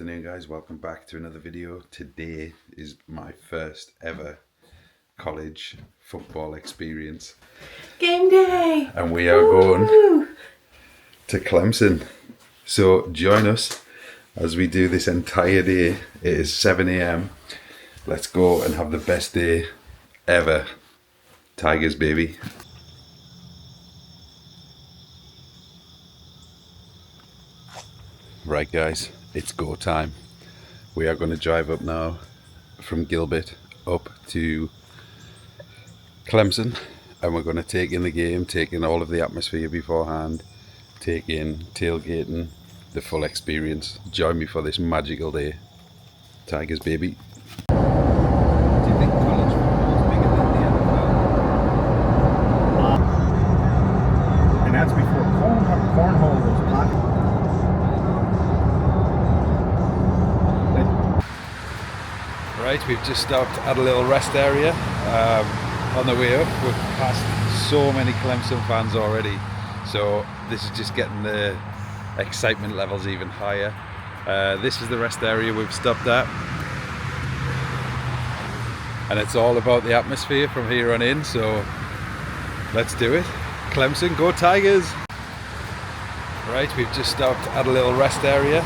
afternoon, guys. Welcome back to another video. Today is my first ever college football experience. Game day! And we are going to Clemson. So join us as we do this entire day. It is 7 AM. Let's go and have the best day ever. Tigers, baby. Right, guys, it's go time. We are going to drive up now from Gilbert up to Clemson, and we're going to take in the game, take in all of the atmosphere beforehand, take in tailgating, the full experience. Join me for this magical day. Tigers, baby. Do you think college football is bigger than the NFL? And that's before cornhole was popular. Right, we've just stopped at a little rest area on the way up. We've passed so many Clemson fans already, so this is just getting the excitement levels even higher. This is the rest area we've stopped at, and it's all about the atmosphere from here on in, so let's do it. Clemson, go Tigers! Right, we've just stopped at a little rest area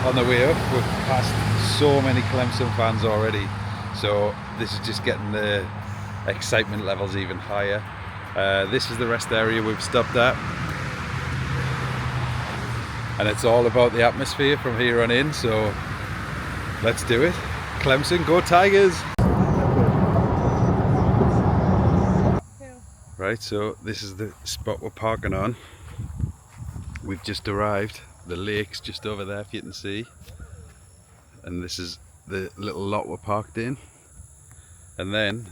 on the way up. We've passed so many Clemson fans already, so this is just getting the excitement levels even higher. This is the rest area we've stopped at, and it's all about the atmosphere from here on in, so let's do it. Clemson, go Tigers! Right, so this is the spot we're parking on. We've just arrived. The lake's just over there, if you can see, and this is the little lot we're parked in, and then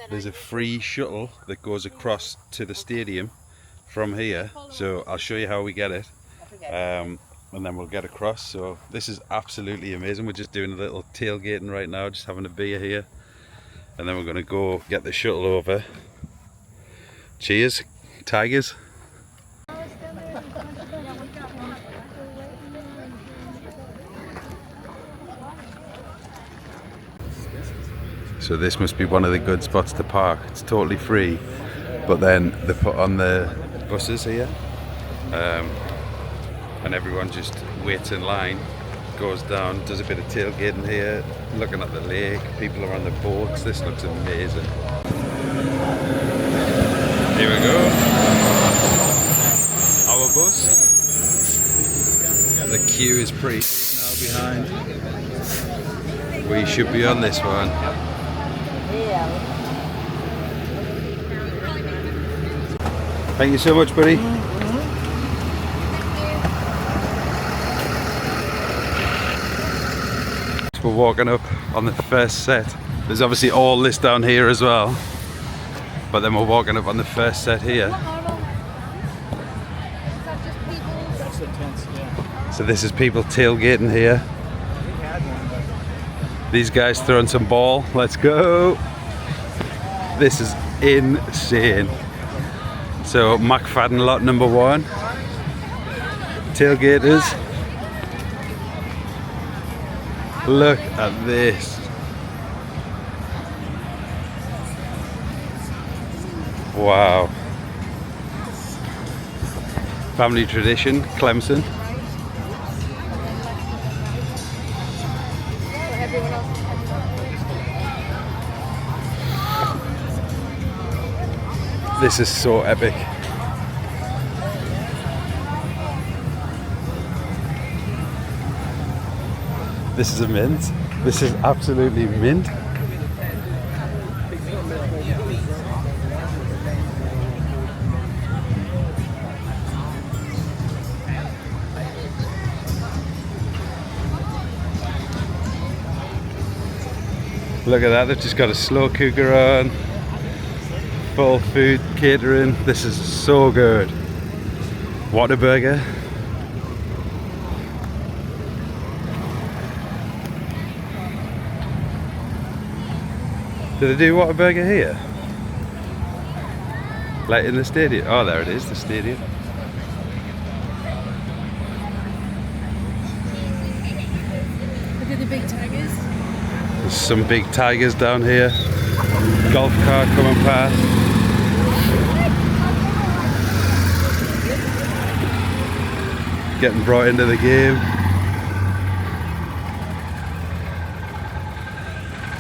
there's a free shuttle that goes across to the stadium from here, so I'll show you how we get it, and then we'll get across. So this is absolutely amazing. We're just doing a little tailgating right now, just having a beer here, and then we're going to go get the shuttle over. Cheers, Tigers! So this must be one of the good spots to park. It's totally free, but then they put on the buses here, and everyone just waits in line, goes down, does a bit of tailgating here, looking at the lake. People are on the boats. This looks amazing. Here we go. Our bus. The queue is pretty now behind. We should be on this one. Thank you so much, buddy. So we're walking up on the first set. There's obviously all this down here as well, but then we're walking up on the first set here. So this is people tailgating here. These guys throwing some ball. Let's go. This is insane. So McFadden lot number 1. Tailgaters. Look at this. Wow. Family tradition, Clemson. This is so epic. This is a mint. This is absolutely mint. Look at that, they've just got a slow cooker on. Full food catering. This is so good. Whataburger. Do they do Whataburger here? Like in the stadium? Oh, there it is, the stadium. the big tigers. There's some big tigers down here. Golf cart coming past. Getting brought into the game.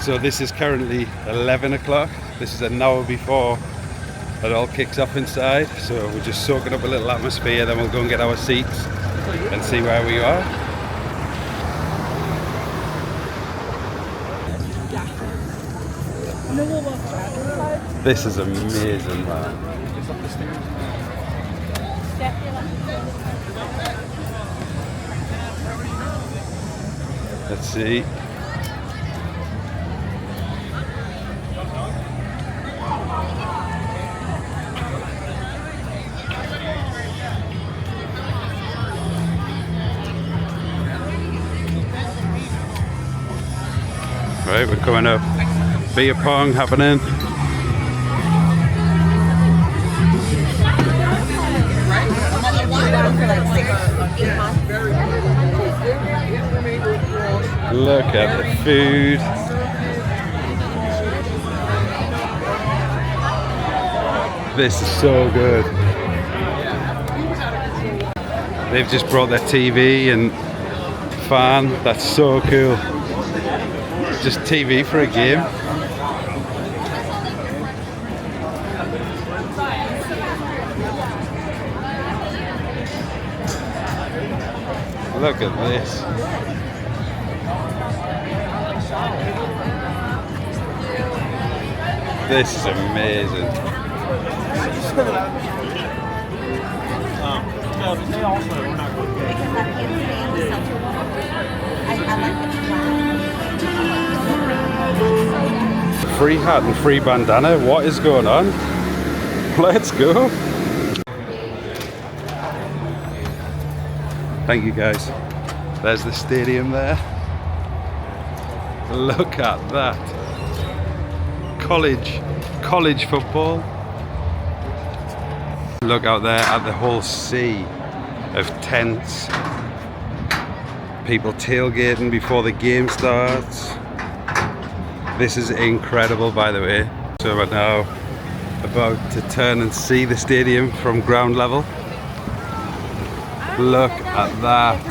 So this is currently 11 o'clock. This is an hour before it all kicks off inside. So we're just soaking up a little atmosphere, then we'll go and get our seats and see where we are. This is amazing, man. Let's see. Right, we're coming up. Beer pong happening. Look at the food. This is so good. They've just brought their TV and fan. That's so cool. Just TV for a game. Look at this. This is amazing. Free hat and free bandana. What is going on? Let's go. Thank you guys. There's the stadium there. Look at that. College football. Look out there at the whole sea of tents. People tailgating before the game starts. This is incredible, by the way. So we're now about to turn and see the stadium from ground level. Look at that.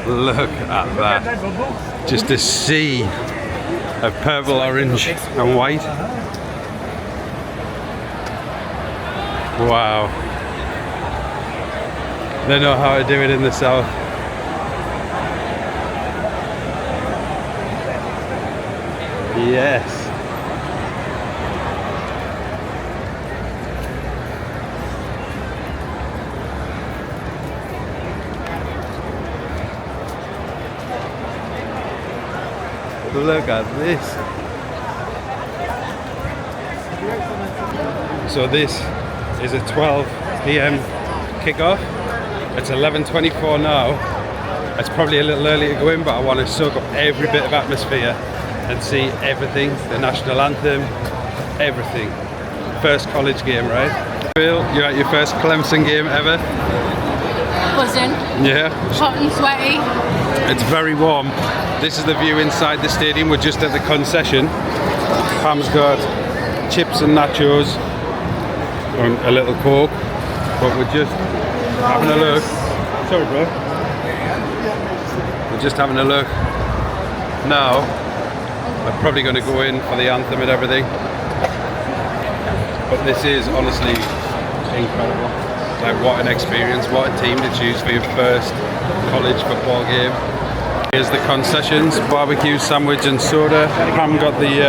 Look at that. Just a sea of purple, orange and white. Wow. They know how to do it in the south. Yes. Look at this. So this is a 12 p.m. kickoff. It's 11:24 now. It's probably a little early to go in, but I want to soak up every bit of atmosphere and see everything, the national anthem, everything. First college game, right? Bill, you're at your first Clemson game ever? Buzzing. Yeah. Hot and sweaty. It's very warm. This is the view inside the stadium. We're just at the concession. Pam's got chips and nachos and a little Coke, but we're just having a look. Sorry, bro. We're just having a look. Now, we're probably going to go in for the anthem and everything. But this is honestly incredible. Like, what an experience, what a team to choose for your first college football game. Here's the concessions, barbecue, sandwich and soda. Pam got the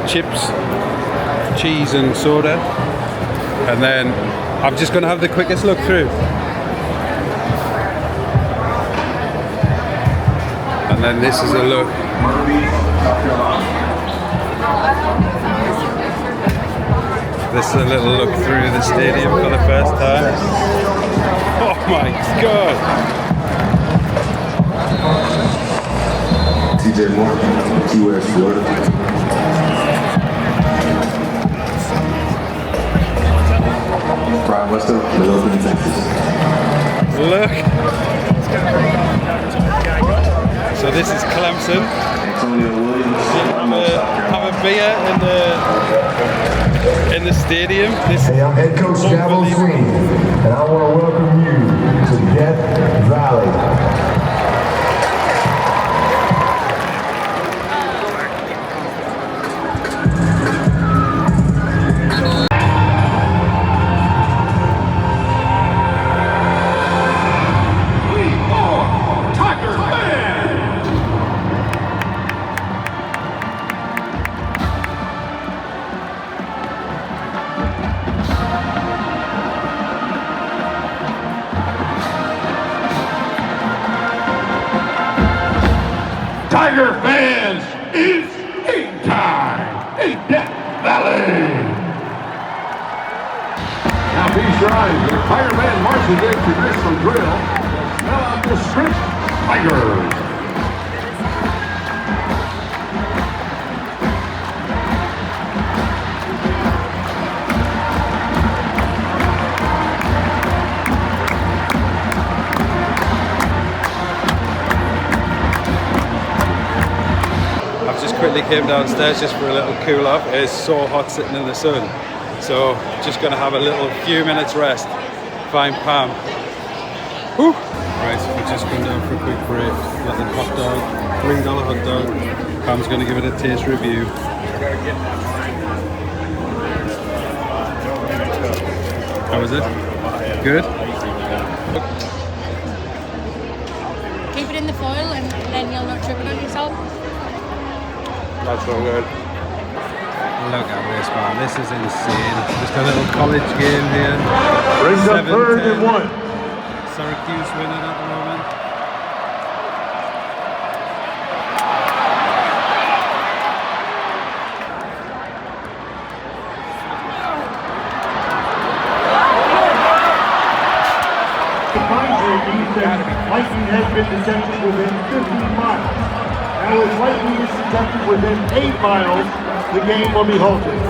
chips, cheese and soda. And then I'm just going to have the quickest look through. And then this is a look. This is a little look through the stadium for the first time. Oh my god! TJ Moore, Key West, Florida. Brian Wester, Midlothian, Texas. Look! So this is Clemson. Antonio Williams, Have a beer in the stadium. This Hey, I'm head coach Dabo Sweeney, and I want to welcome you to Death Valley. Tiger fans, it's game time in Death Valley. Now please rise. The Tiger Band marches in traditional drill. Smell out the script, Tigers. I've just quickly came downstairs just for a little cool off. It's so hot sitting in the sun. So just gonna have a little few minutes rest. Find Pam. Whew. Right, so we're just going down for a quick break. Little hot dog, $3 hot dog. Pam's gonna give it a taste review. How was it? Good? Keep it in the foil and then you'll not trip it on yourself. That's so good. Look at this, man. This is insane. Just a little college game here. Brings up 3rd and 1. Syracuse winning at the moment. Lightning has been detected within 15 miles. Now as lightning is detected within 8 miles, the game will be halted.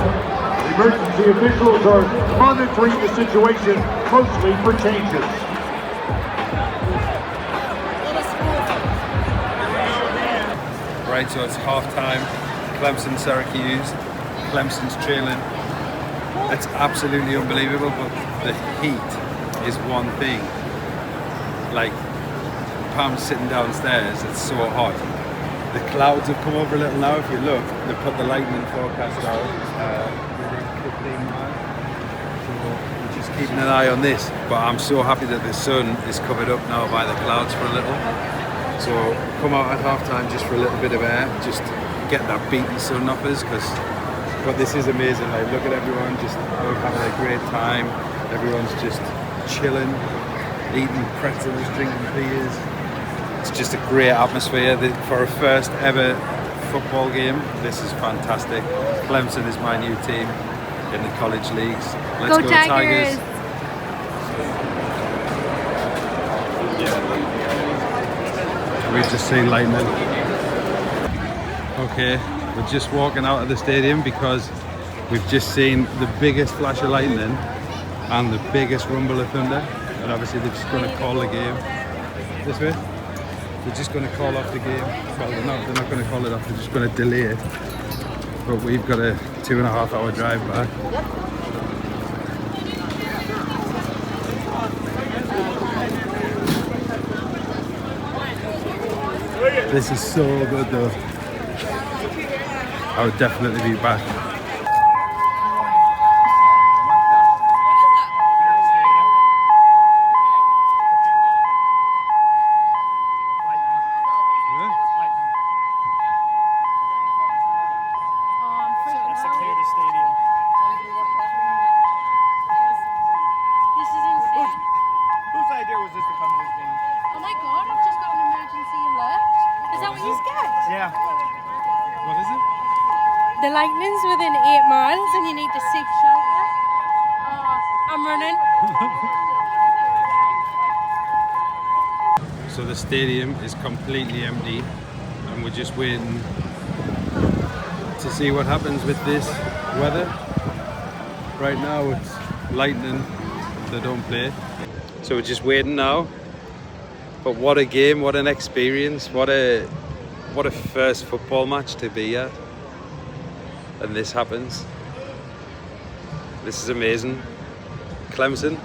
Emergency officials are monitoring the situation closely for changes. Right, so it's half time. Clemson, Syracuse. Clemson's trailing. It's absolutely unbelievable, but the heat is one thing. Like, Pam's sitting downstairs, it's so hot. The clouds have come over a little now. If you look, they put the lightning forecast out within 15 miles. So we're just keeping an eye on this. But I'm so happy that the sun is covered up now by the clouds for a little. So come out at half time just for a little bit of air, just get that beating sun off us. But this is amazing. Like, look at everyone just having a great time. Everyone's just chilling, eating pretzels, drinking beers. It's just a great atmosphere for a first ever football game. This is fantastic. Clemson is my new team in the college leagues. Let's go Tigers. We've just seen lightning. Okay, we're just walking out of the stadium because we've just seen the biggest flash of lightning and the biggest rumble of thunder. And obviously they're just going to call the game. This way? They're just going to call off the game. Well, they're not going to call it off, they're just going to delay it. But we've got a 2.5 hour drive back. This is so good though. I would definitely be back. The lightning's within 8 miles and you need to seek shelter. I'm running. So the stadium is completely empty and we're just waiting to see what happens with this weather. Right now it's lightning, they don't play. So we're just waiting now. But what a game, what an experience, what a first football match to be at. And this happens. This is amazing. Clemson.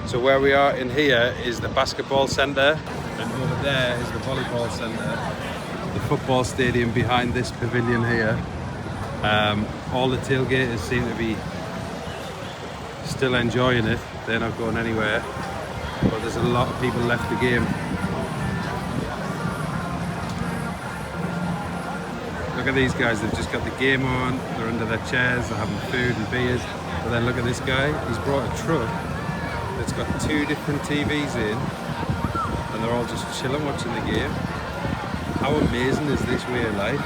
So where we are in here is the basketball centre, and over there is the volleyball centre. The football stadium behind this pavilion here. All the tailgaters seem to be still enjoying it. They're not going anywhere. But there's a lot of people left the game. Look at these guys, they've just got the game on, they're under their chairs, they're having food and beers. But then look at this guy, he's brought a truck that's got 2 different TVs in, and they're all just chilling watching the game. How amazing is this way of life?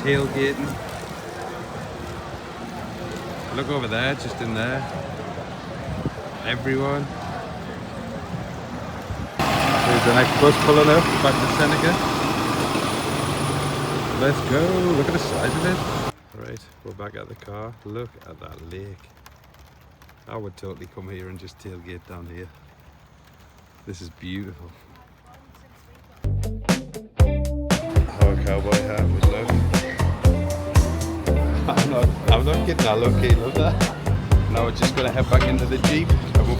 Tailgating. Look over there, just in there. Everyone. There's the next bus pulling up, back to Seneca. Let's go, look at the size of it. Alright, we're back at the car. Look at that lake. I would totally come here and just tailgate down here. This is beautiful. How a cowboy hat would look. I'm not kidding, I low-key love that. Now we're just gonna head back into the Jeep and we'll